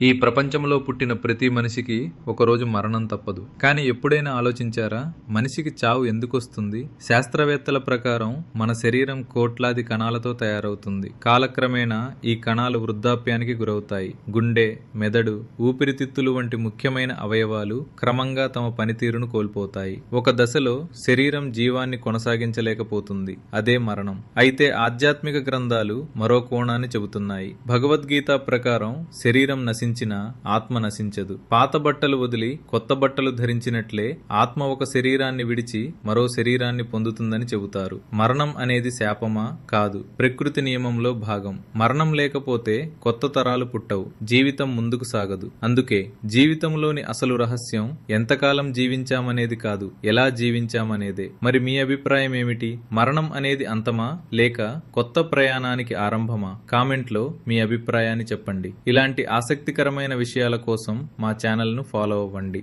ఈ ప్రపంచంలో పుట్టిన ప్రతి మనిషికి ఒకరోజు మరణం తప్పదు. కానీ ఎప్పుడైనా ఆలోచించారా, మనిషికి చావు ఎందుకొస్తుంది? శాస్త్రవేత్తల ప్రకారం మన శరీరం కోట్లాది కణాలతో తయారవుతుంది. కాలక్రమేణా ఈ కణాలు వృద్ధాప్యానికి గురవుతాయి. గుండె, మెదడు, ఊపిరితిత్తులు వంటి ముఖ్యమైన అవయవాలు క్రమంగా తమ పనితీరును కోల్పోతాయి. ఒక దశలో శరీరం జీవాన్ని కొనసాగించలేకపోతుంది. అదే మరణం. అయితే ఆధ్యాత్మిక గ్రంథాలు మరో కోణాన్ని చెబుతున్నాయి. భగవద్గీత ప్రకారం శరీరం నశించిన ఆత్మ నశించదు. పాత బట్టలు వదిలి కొత్త బట్టలు ధరించినట్లే ఆత్మ ఒక శరీరాన్ని విడిచి మరో శరీరాన్ని పొందుతుందని చెబుతారు. మరణం అనేది శాపమా? కాదు, ప్రకృతి నియమంలో భాగం. మరణం లేకపోతే కొత్త తరాలు పుట్టవు, జీవితం ముందుకు సాగదు. అందుకే జీవితంలోని అసలు రహస్యం ఎంతకాలం జీవించామనేది కాదు, ఎలా జీవించామనేదే. మరి మీ అభిప్రాయం ఏమిటి? మరణం అనేది అంతమా, లేక కొత్త ప్రయాణానికి ఆరంభమా? కామెంట్లో మీ అభిప్రాయాన్ని చెప్పండి. ఇలాంటి ఆసక్తికరమైన విషయాల కోసం మా ఛానల్ను ఫాలో అవ్వండి.